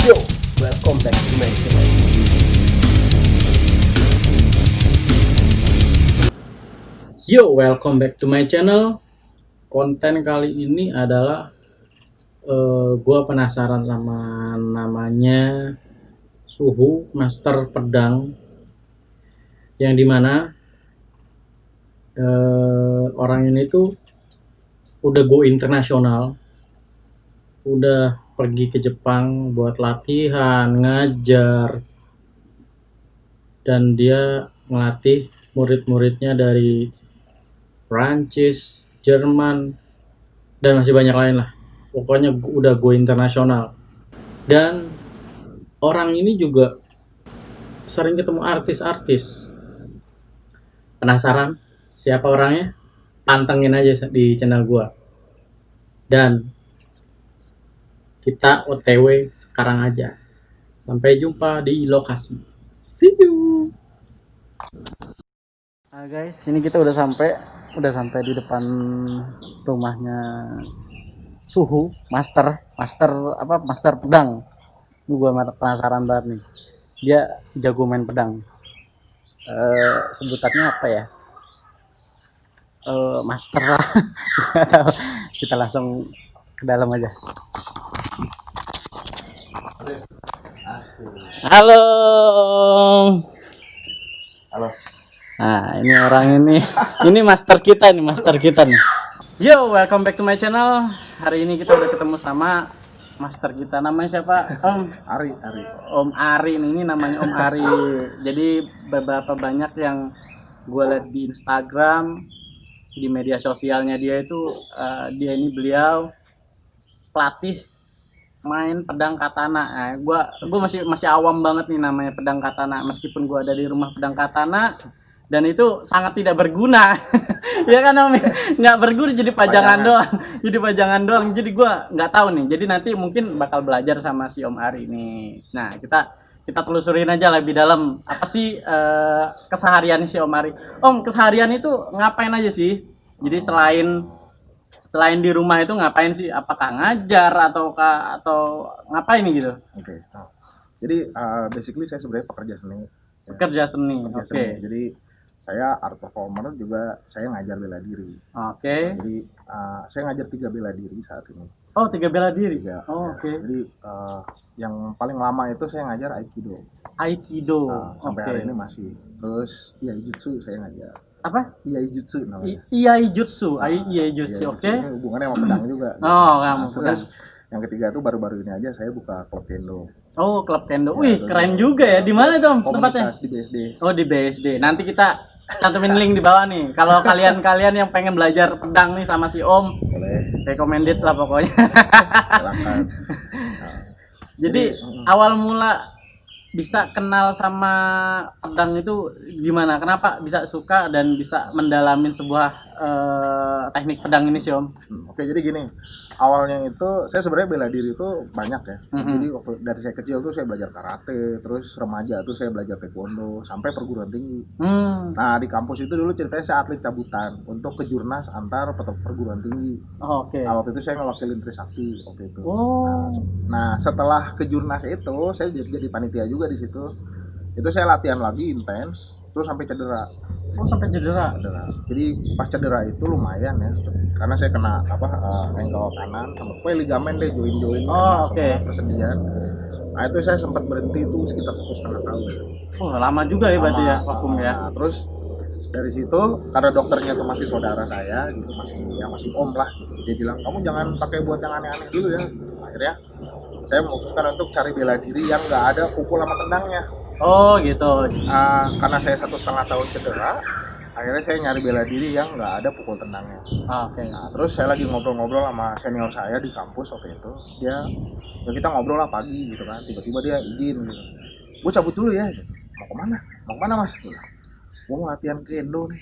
Yo, welcome back to my channel. Konten kali ini adalah gua penasaran sama namanya Suhu Master Pedang, yang dimana orang ini tuh udah go internasional, udah pergi ke Jepang buat latihan, ngajar, dan dia ngelatih murid-muridnya dari Prancis, Jerman, dan masih banyak lain lah. Pokoknya udah go internasional. Dan orang ini juga sering ketemu artis-artis. Penasaran siapa orangnya? Pantengin aja di channel gua. Dan kita OTW sekarang aja. Sampai jumpa di lokasi. See you. Nah guys, ini kita udah sampai di depan rumahnya Suhu Master pedang. Ini gua penasaran banget nih. Dia jago main pedang. Sebutannya apa ya? Master lah. Kita langsung ke dalam aja. Halo. Halo. Nah, ini orang ini master kita nih. Yo, welcome back to my channel. Hari ini kita udah ketemu sama master kita. Namanya siapa? Om Ari. Om Ari ini namanya Om Ari. Jadi beberapa banyak yang gue lihat di Instagram, di media sosialnya dia itu beliau pelatih main pedang katana. Gue masih awam banget nih namanya pedang katana, meskipun gue ada di rumah pedang katana dan itu sangat tidak berguna. Ya kan Om, nggak berguna, jadi pajangan doang. Jadi gue nggak tahu nih, jadi nanti mungkin bakal belajar sama si Om Ari ini. Nah, kita telusurin aja lebih dalam apa sih keseharian si Om Ari. Om, keseharian itu ngapain aja sih? Jadi selain di rumah itu ngapain sih? Apakah ngajar atau ngapain nih gitu? Oke. Jadi basically saya sebenarnya pekerja seni. Pekerja seni. Oke. Jadi saya art performer juga, saya ngajar bela diri. Oke. Jadi saya ngajar 3 bela diri saat ini. Oh, 3 bela diri. 3. Oke. Jadi yang paling lama itu saya ngajar Aikido. Sampai hari ini masih. Terus Iaijutsu saya ngajar. Apa? Iaijutsu namanya. Iaijutsu. Oke. Ini hubungannya sama pedang juga. Kamu. Terus yang ketiga itu baru-baru ini aja saya buka klub kendo. Oh, klub kendo. Wih, keren juga ya. Di mana itu tempatnya? Di BSD. Oh, di BSD. Nanti kita cantumin link di bawah nih. Kalau kalian yang pengen belajar pedang nih sama si Om, boleh. Recommended lah pokoknya. Silakan. Jadi awal mula bisa kenal sama pedang itu gimana? Kenapa bisa suka dan bisa mendalamin sebuah teknik pedang ini sih Om? Oke, jadi gini, awalnya itu saya sebenarnya bela diri itu banyak ya. Jadi waktu dari saya kecil tuh saya belajar karate, terus remaja tuh saya belajar taekwondo, sampai perguruan tinggi. Nah, di kampus itu dulu ceritanya saya atlet cabutan untuk kejurnas antar perguruan tinggi. Oke. Nah, waktu itu saya ngewakilin Trisakti waktu itu. Oh. Nah, setelah kejurnas itu saya jadi panitia juga di situ. Itu saya latihan lagi intens, terus sampai cedera. Oh, sampai cedera. Jadi pas cedera itu lumayan ya, karena saya kena ankle kanan sama ligamen deh, join persendian. Nah itu saya sempat berhenti itu sekitar 1,5 tahun. Oh, lama juga ya berarti ya vakum ya. Nah, terus dari situ karena dokternya itu masih saudara saya gitu, masih om lah gitu. Dia bilang kamu jangan pakai buat yang aneh-aneh dulu ya. Akhirnya saya memutuskan untuk cari bela diri yang nggak ada pukul sama tendangnya. Oh gitu. Karena saya 1,5 tahun cedera, akhirnya saya nyari bela diri yang nggak ada pukul tendangnya. Oke. Nah, terus saya lagi ngobrol-ngobrol sama senior saya di kampus waktu itu. Kita ngobrol lah pagi gitu kan. Tiba-tiba dia izin gitu. Gue cabut dulu ya. Gitu. Mau kemana mas? Gue mau latihan kendo nih.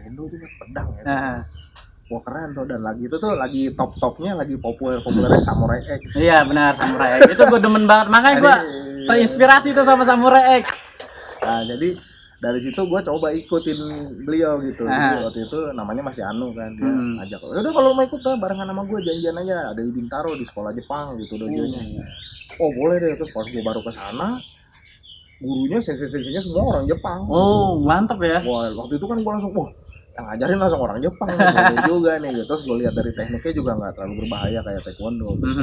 Kendo itu kan pedang ya. Wah keren tuh, dan lagi itu tuh lagi top-topnya, lagi populernya Samurai X. Iya benar, Samurai X. Itu gue demen banget, makanya gue terinspirasi tuh sama Samurai X. Nah jadi Dari situ gue coba ikutin beliau gitu. Jadi waktu itu namanya masih Anu kan, dia ajak, udah kalau mau ikut lah barengan sama gue, janjian aja ada di Bintaro di sekolah Jepang gitu dojonya. Oh boleh deh. Terus pas gue baru ke sana, gurunya sensei-senseinya semua orang Jepang. Oh mantap ya. Wah waktu itu kan gue langsung, wah yang ngajarin langsung orang Jepang nih, juga nih gitu. Terus gue lihat dari tekniknya juga nggak terlalu berbahaya kayak taekwondo gitu.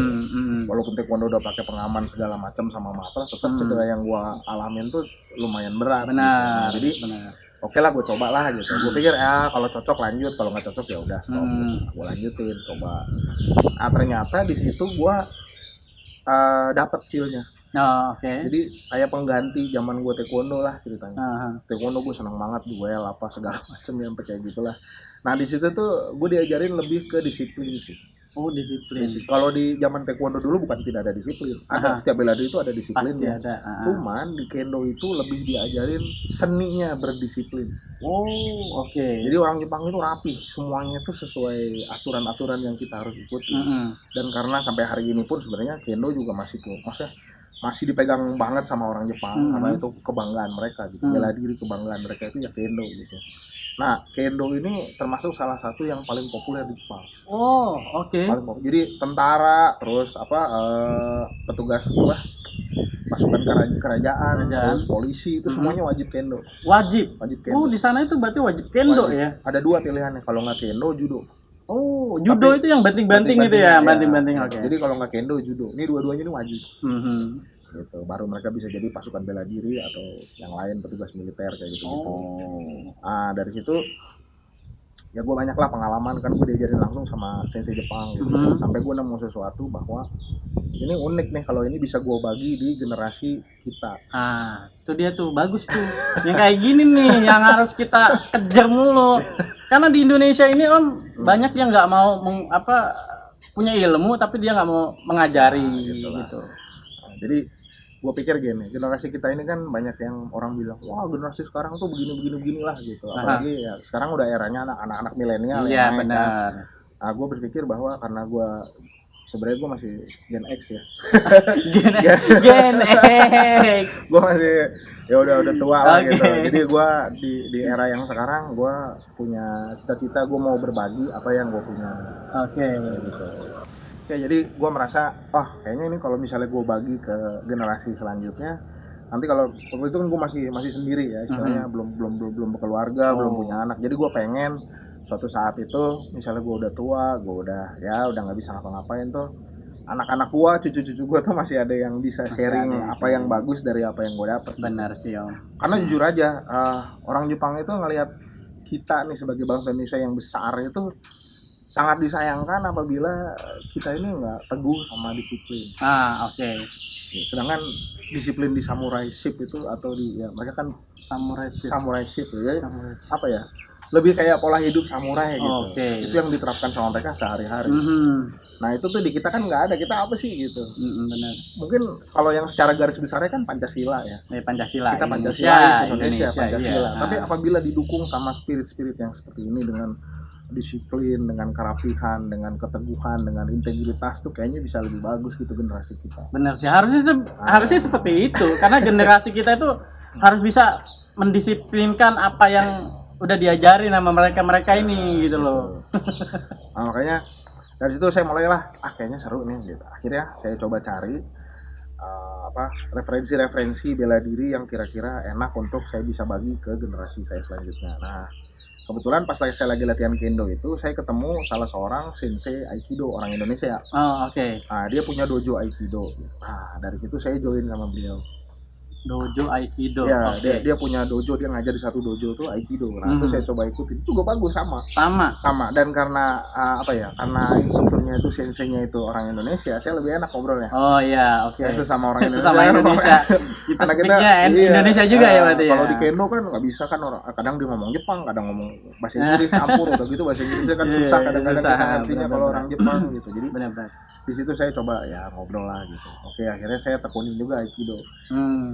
Walaupun taekwondo udah pakai pengaman segala macam sama matras, tetap cedera yang gue alamin tuh lumayan berat. Benar. Gitu. Nah, jadi oke lah gue coba lah gitu. Gue pikir ya kalau cocok lanjut, kalau nggak cocok ya udah stop. Gue lanjutin coba. Nah ternyata di situ gue dapat feel-nya. Oh, oke. Jadi kayak pengganti zaman gue taekwondo lah ceritanya. Taekwondo gue seneng banget duel apa segala macem ya, sampai kayak gitulah. Nah di situ tuh gue diajarin lebih ke disiplin sih. Oh disiplin. Kalau di zaman taekwondo dulu bukan tidak ada disiplin. Ada, setiap bela diri itu ada disiplinnya. Pasti ada. Cuman di kendo itu lebih diajarin seninya berdisiplin. Oh oke. Jadi orang Jepang itu rapi, semuanya itu sesuai aturan-aturan yang kita harus ikuti. Dan karena sampai hari ini pun sebenarnya kendo juga masih dipegang banget sama orang Jepang, karena itu kebanggaan mereka gitu. Bela diri kebanggaan mereka itu ya kendo gitu. Nah, kendo ini termasuk salah satu yang paling populer di Jepang. Oh, oke. Jadi tentara, terus petugas pasukan kerajaan, terus polisi itu semuanya wajib kendo. Wajib kendo. Oh, di sana itu berarti wajib kendo ya. Ada 2 pilihannya, kalau nggak kendo judo. Oh, judo itu yang banting-banting itu ya, banting-banting. Oke. Jadi kalau nggak kendo judo, ini dua-duanya ini wajib. Gitu. Baru mereka bisa jadi pasukan bela diri atau yang lain petugas militer kayak gitu. Nah dari situ ya gue banyak lah pengalaman kan, gue diajarin langsung sama sensei Jepang gitu. Sampai gue nemu sesuatu bahwa ini unik nih kalau ini bisa gue bagi di generasi kita. Itu dia tuh bagus tuh. Yang kayak gini nih yang harus kita kejar mulu. Karena di Indonesia ini Om banyak yang nggak mau punya ilmu tapi dia nggak mau mengajari gitu. Nah, jadi gue pikir gini, generasi kita ini kan banyak yang orang bilang, wah generasi sekarang tuh begini lah gitu. Apalagi ya sekarang udah eranya anak-anak milenial. Iya benar. Nah gue berpikir bahwa karena gue sebenarnya gue masih Gen X ya. Gen X. Gue masih ya udah tua lah gitu. Jadi gue di era yang sekarang gue punya cita-cita, gue mau berbagi apa yang gue punya. Gitu. Ya jadi gue merasa kayaknya ini kalau misalnya gue bagi ke generasi selanjutnya, nanti kalau waktu itu kan gue masih sendiri ya istilahnya, belum berkeluarga, belum punya anak. Jadi gue pengen suatu saat itu misalnya gue udah tua, gue udah nggak bisa ngapa-ngapain tuh, anak-anak gue, cucu-cucu gue tuh masih ada yang bisa sharing apa yang bagus dari apa yang gue dapat. Benar sih Om. Karena jujur aja orang Jepang itu ngelihat kita nih sebagai bangsa Indonesia yang besar itu sangat disayangkan apabila kita ini nggak teguh sama disiplin. Oke. Sedangkan disiplin di samurai ship itu atau mereka kan samurai ship ya. Apa ya? Lebih kayak pola hidup samurai gitu. Itu yang diterapkan sama mereka sehari-hari. Nah itu tuh di kita kan nggak ada. Kita apa sih gitu? Benar. Mungkin kalau yang secara garis besarnya kan Pancasila ya. Pancasila. Kita Pancasila, Indonesia Pancasila. Iya. Tapi apabila didukung sama spirit-spirit yang seperti ini dengan disiplin, dengan kerapihan, dengan keteguhan, dengan integritas tuh kayaknya bisa lebih bagus gitu generasi kita. Benar sih. Harusnya seperti itu. Karena generasi kita itu harus bisa mendisiplinkan apa yang udah diajarin sama mereka ini gitu loh. Nah, makanya dari situ saya mulailah kayaknya seru nih gitu. Akhirnya saya coba cari referensi bela diri yang kira-kira enak untuk saya bisa bagi ke generasi saya selanjutnya. Nah kebetulan pas saya lagi latihan kendo itu saya ketemu salah seorang sensei aikido orang Indonesia. Oke. Nah dia punya dojo aikido. Nah dari situ saya join sama beliau. Dojo aikido. Ya, dia punya dojo, dia ngajar di satu dojo tuh aikido. Nah, itu saya coba ikutin. Itu juga bagus sama. Dan karena karena instrukturnya itu senseinya itu orang Indonesia, saya lebih enak ngobrolnya. Oh iya, oke. Sesama orang Indonesia. Sesama Indonesia. Kita speaknya Indonesia juga ya berarti ya. Kalau di kendo kan nggak bisa kan kadang dia ngomong Jepang, kadang ngomong bahasa Inggris campur udah gitu, bahasa Inggrisnya kan susah kadang-kadang kita ngertinya kalau orang Jepang gitu. Jadi benar-benar. Di situ saya coba ya ngobrol lah gitu. Oke, akhirnya saya tekunin juga aikido.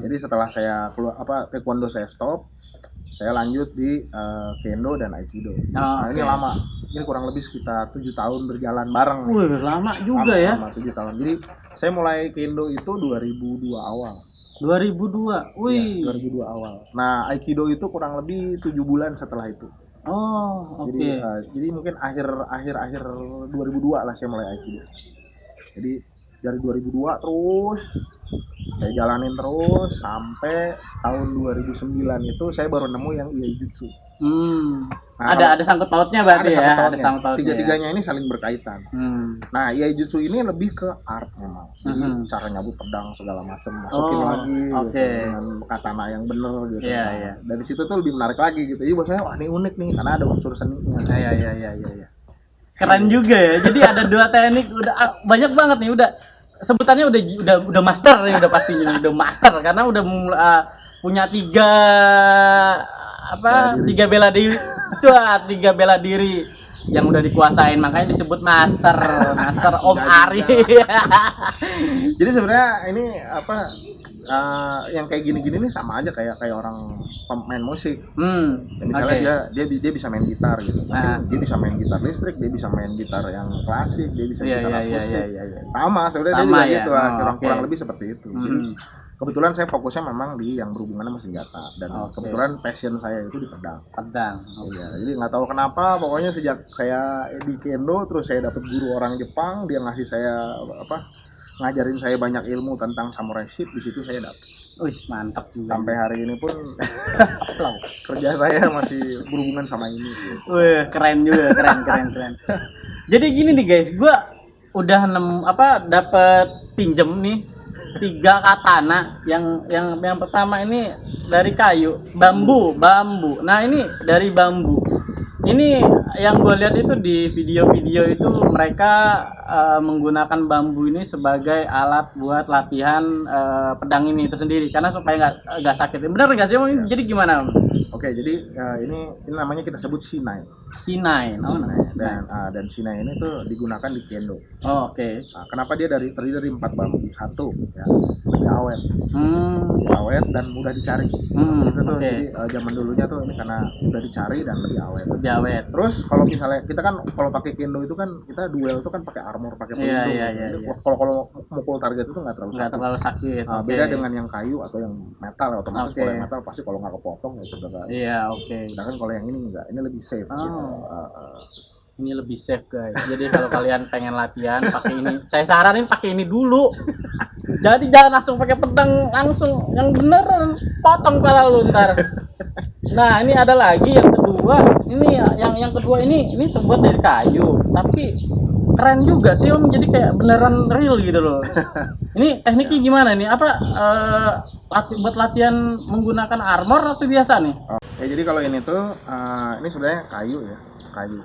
Jadi setelah saya keluar taekwondo saya stop, saya lanjut di kendo dan aikido. Nah ini lama, ini kurang lebih sekitar 7 tahun berjalan bareng. Lama juga ya. Lama 7 tahun. Jadi saya mulai kendo itu 2002 awal. 2002. Wih. Ya, 2002 awal. Nah, Aikido itu kurang lebih 7 bulan setelah itu. Oh, oke. Jadi mungkin akhir 2002 lah saya mulai Aikido. Jadi dari 2002 terus saya jalanin terus sampai tahun 2009 itu saya baru nemu yang Iaijutsu. Nah, ada sangkut pautnya berarti ya. Ada sangkut pautnya. Tiga-tiganya ini saling berkaitan. Nah, Iaijutsu ini lebih ke art memang. Jadi cara nyabut pedang segala macam masukin lagi gitu, dengan katana yang bener gitu. Iya. Dari situ tuh lebih menarik lagi gitu. Jadi buat saya wah ini unik nih karena ada unsur seninya. Iya. Keren juga ya. Jadi ada 2 teknik udah banyak banget nih udah sebutannya udah master nih udah pastinya udah master karena udah punya 3 bela diri. 3 bela diri yang udah dikuasain makanya disebut master Om Ari. Jadi sebenarnya ini yang kayak gini-gini nih sama aja kayak orang pemain musik. Ya, misalnya dia bisa main gitar gitu. Dia bisa main gitar listrik, dia bisa main gitar yang klasik, dia bisa gitar akustik. Sama sebenarnya saya juga gitu, kurang lebih seperti itu. Jadi kebetulan saya fokusnya memang di yang berhubungan sama senjata dan kebetulan passion saya itu di pedang. Iya, jadi nggak tahu kenapa pokoknya sejak saya di kendo terus saya dapat guru orang Jepang, dia ngasih saya ngajarin saya banyak ilmu tentang samuraiship, di situ saya dapat. Wih, mantap juga. Sampai hari ini pun kerja saya masih berhubungan sama ini. Gitu. Wih, keren juga, keren. Jadi gini nih guys, gua udah dapat pinjem nih 3 katana. Yang pertama ini dari kayu, bambu. Nah, ini dari bambu. Ini yang gue lihat itu di video-video itu mereka menggunakan bambu ini sebagai alat buat latihan pedang ini itu sendiri karena supaya nggak sakit. Benar nggak sih? Jadi gimana? Oke, jadi ini namanya kita sebut shinai. Shinai. Dan shinai ini tuh digunakan di kendo. Oke. Nah, kenapa dia terdiri dari 4 bambu? 1 ya, lebih awet. Awet dan mudah dicari. Itu tuh jadi zaman dulunya tuh ini karena mudah dicari dan lebih awet. Terus kalau misalnya kita kan kalau pakai kendo itu kan kita duel itu kan pakai armor, pakai pelindung. Iya. Kalau mukul target itu nggak terlalu sakit. Beda dengan yang kayu atau yang metal, otomatis kalau yang metal pasti kalau nggak kepotong ya sudah. Sedangkan kalau yang ini enggak, ini lebih safe. Gitu. Ini lebih safe guys. Jadi kalau kalian pengen latihan pakai ini, saya saranin pakai ini dulu. Jadi jangan langsung pakai pedang langsung, yang bener potong kepala lu ntar. Nah ini ada lagi yang kedua. Ini yang kedua ini terbuat dari kayu, tapi keren juga sih Om. Jadi kayak beneran real gitu loh. Ini tekniknya gimana nih? Buat latihan menggunakan armor atau biasa nih? Ya jadi kalau ini tuh ini sebenarnya kayu ya, kayu.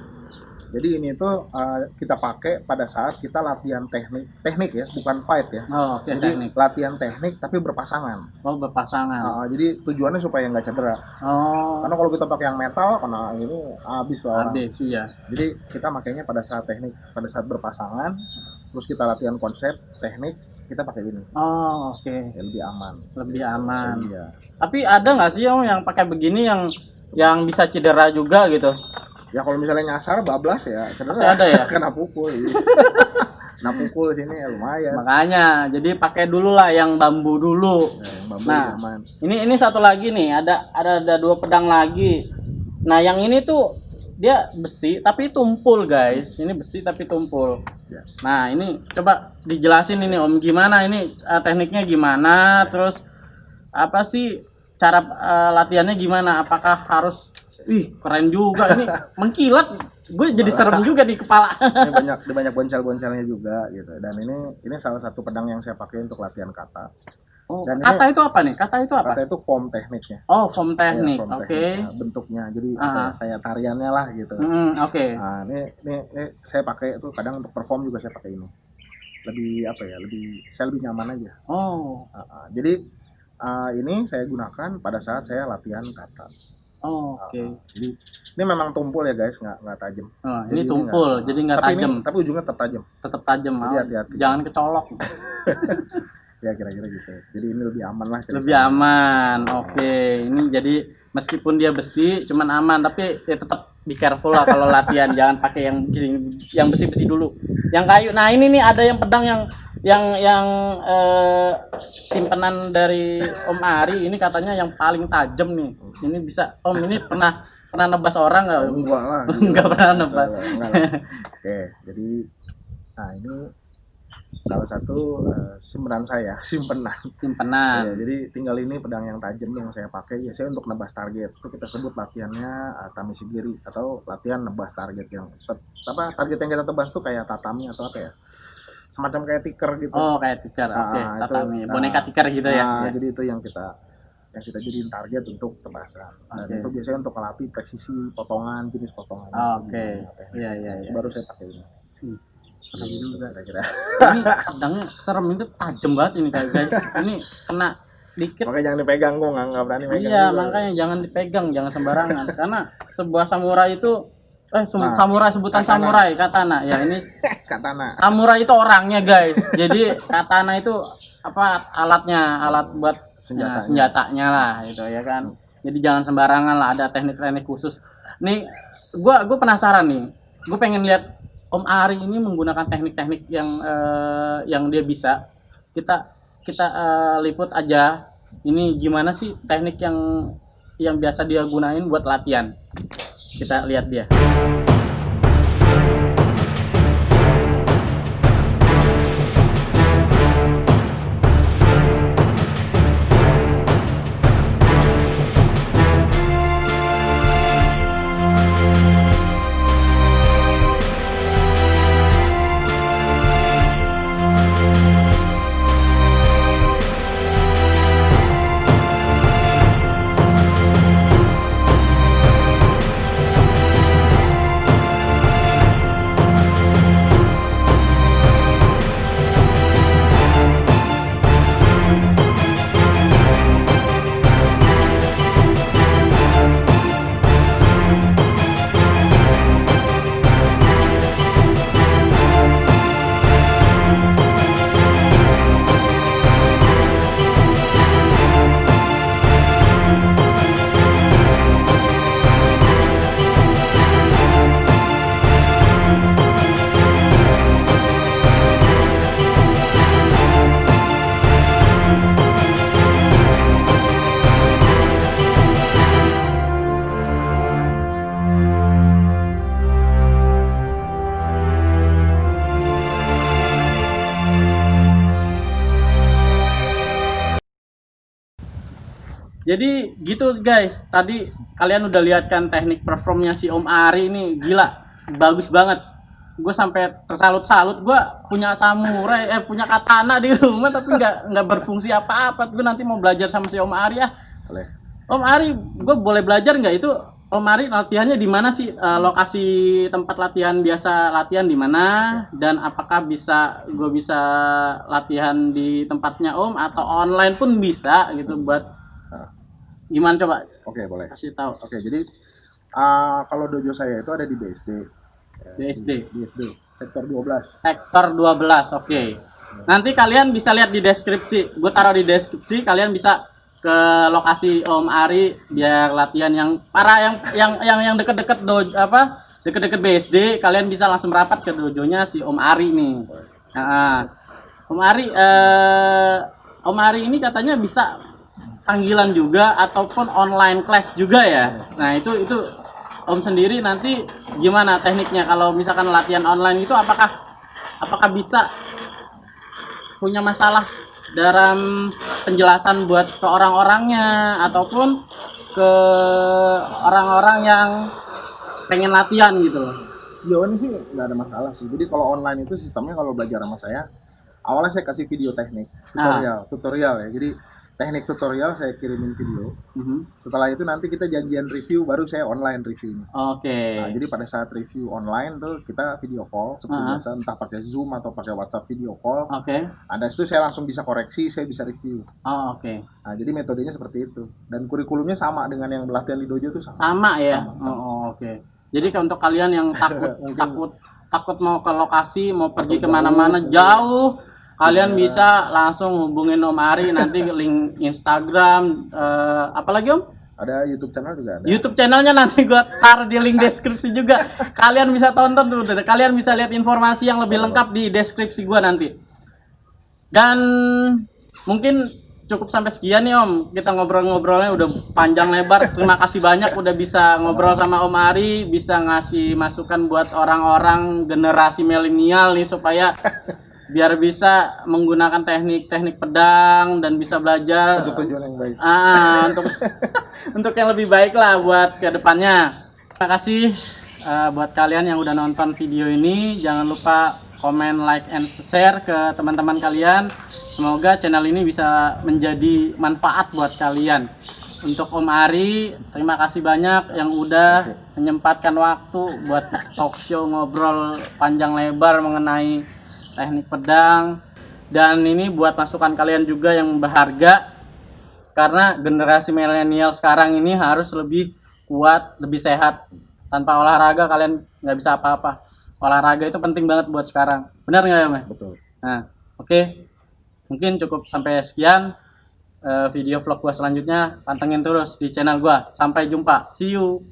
Jadi ini tuh kita pakai pada saat kita latihan teknik ya, bukan fight ya. Jadi teknik. Latihan teknik tapi berpasangan. Berpasangan. Jadi tujuannya supaya nggak cedera. Karena kalau kita pakai yang metal, karena ini habis lah. Iya. Jadi kita makainya pada saat teknik, pada saat berpasangan, terus kita latihan konsep teknik, kita pakai ini. Ya, lebih aman. Iya. Tapi ada nggak sih yang pakai begini yang bisa cedera juga gitu? Ya kalau misalnya nyasar bablas ya cedera. Masih ada ya? Kena pukul. Nah pukul sini ya lumayan. Makanya jadi pakai dulu lah yang bambu dulu. Ya, yang bambu aman. Ini satu lagi nih, ada 2 pedang lagi. Nah yang ini tuh dia besi tapi tumpul guys. Ini besi tapi tumpul. Ya. Nah ini coba dijelasin ini Om gimana ini tekniknya gimana, terus apa sih cara latihannya gimana? Apakah harus keren juga ini mengkilat, gue jadi serem juga di kepala. Ini banyak boncel-boncelnya juga gitu. Dan ini salah satu pedang yang saya pakai untuk latihan kata. Dan kata itu apa nih? Kata itu form tekniknya. Form teknik. Ya, tekniknya, bentuknya. Jadi kayak tariannya lah gitu. Nah, ini saya pakai itu kadang untuk perform juga saya pakai ini. Saya lebih nyaman aja. Jadi ini saya gunakan pada saat saya latihan kata. Jadi ini memang tumpul ya guys, nggak tajam. Ini tumpul, jadi nggak tajam. Tapi ujungnya tetap tajam. Jadi hati-hati. Jangan kecolok. Ya kira-kira gitu. Jadi ini lebih aman lah. Lebih aman. Ini jadi meskipun dia besi, cuman aman, tapi ya tetap be careful lah kalau latihan. Jangan pakai yang besi-besi dulu. Yang kayu. Nah ini nih ada yang pedang yang simpenan dari Om Ari ini katanya yang paling tajam nih. Ini bisa Om ini pernah nebas orang nggak? Enggak lah. Enggak pernah nebas. Enggak lah. Oke, jadi nah ini salah satu simpenan saya, simpenan. Ya, jadi tinggal ini pedang yang tajam yang saya pakai ya saya untuk nebas target. Itu kita sebut latihannya Tameshigiri atau latihan nebas target yang target yang kita tebas tuh kayak tatami atau apa ya? Semacam kayak tikar gitu. Oh, kayak tikar. Oke, tatami. Boneka tikar gitu ya. Jadi itu yang kita jadiin target untuk tebasan. Dan itu biasanya untuk melatih presisi potongan, jenis potongan. Oke. Iya. Baru saya pakai ini. Serem juga kira-kira. Ini pedangnya serem, itu tajam banget ini guys. Ini kena dikit. Makanya jangan dipegang, kok nggak berani megang. Iya, makanya jangan dipegang, jangan sembarangan. Karena sebuah samurai itu samurai, sebutan katana. Samurai katana. Ya ini katana. Samurai itu orangnya guys. Jadi katana itu alat buat senjatanya lah itu ya kan. Jadi jangan sembarangan lah, ada teknik-teknik khusus. Nih, gua penasaran nih. Gue pengen lihat Om Ari ini menggunakan teknik-teknik yang dia bisa. Kita liput aja. Ini gimana sih teknik yang biasa dia gunain buat latihan? Kita lihat dia. Jadi gitu guys, tadi kalian udah lihat kan teknik performnya si Om Ari ini, gila, bagus banget. Gue sampai tersalut-salut, gue punya samurai, punya katana di rumah tapi nggak berfungsi apa-apa. Gue nanti mau belajar sama si Om Ari ya. Boleh. Om Ari, gue boleh belajar nggak itu? Om Ari latihannya di mana sih? Lokasi tempat latihan biasa latihan di mana? Dan apakah gue bisa latihan di tempatnya Om atau online pun bisa gitu buat gimana coba? Oke, boleh. Kasih tahu. Oke, jadi kalau dojo saya itu ada di BSD. BSD, sektor 12. Sektor 12, oke. Nanti kalian bisa lihat di deskripsi. Gue taruh di deskripsi, kalian bisa ke lokasi Om Ari biar latihan yang deket-deket deket-deket BSD, kalian bisa langsung merapat ke dojonya si Om Ari nih. Om Ari ini katanya bisa panggilan juga ataupun online class juga ya. Nah, itu Om sendiri nanti gimana tekniknya kalau misalkan latihan online itu apakah bisa punya masalah dalam penjelasan buat ke orang-orangnya ataupun ke orang-orang yang pengen latihan gitu loh. Sejauh ini sih nggak ada masalah sih. Jadi kalau online itu sistemnya kalau belajar sama saya, awalnya saya kasih video teknik, tutorial ya. Jadi teknik tutorial saya kirimin video. Setelah itu nanti kita janjian review, baru saya online reviewnya. Oke. Nah, jadi pada saat review online tuh kita video call seperti biasa, entah pakai Zoom atau pakai WhatsApp video call. Oke. Ada itu saya langsung bisa koreksi, saya bisa review. Oke. Nah, jadi metodenya seperti itu. Dan kurikulumnya sama dengan yang latihan di dojo itu sama. Sama ya. Oke. Jadi untuk kalian yang takut mau ke lokasi, mau pergi kemana-mana jauh, kalian bisa langsung hubungin Om Ari, nanti link Instagram, apalagi Om? Ada YouTube channel juga ada. YouTube channelnya nanti gue taruh di link deskripsi juga. Kalian bisa tonton tuh, kalian bisa lihat informasi yang lebih lengkap di deskripsi gue nanti. Dan mungkin cukup sampai sekian nih Om. Kita ngobrol-ngobrolnya udah panjang lebar. Terima kasih banyak udah bisa ngobrol sama Om Ari, bisa ngasih masukan buat orang-orang generasi milenial nih supaya biar bisa menggunakan teknik-teknik pedang dan bisa belajar Untuk tujuan yang baik. untuk untuk yang lebih baik lah buat kedepannya. Terima kasih buat kalian yang udah nonton video ini. Jangan lupa komen, like, and share ke teman-teman kalian. Semoga channel ini bisa menjadi manfaat buat kalian. Untuk Om Ari, terima kasih banyak yang udah menyempatkan waktu buat talk show ngobrol panjang lebar mengenai teknik pedang. Dan ini buat masukan kalian juga yang berharga, karena generasi milenial sekarang ini harus lebih kuat, lebih sehat. Tanpa olahraga kalian nggak bisa apa-apa. Olahraga itu penting banget buat sekarang. Benar nggak ya, Mas? Betul. Nah, oke. Mungkin cukup sampai sekian. Video vlog gua selanjutnya pantengin terus di channel gua. Sampai jumpa. See you.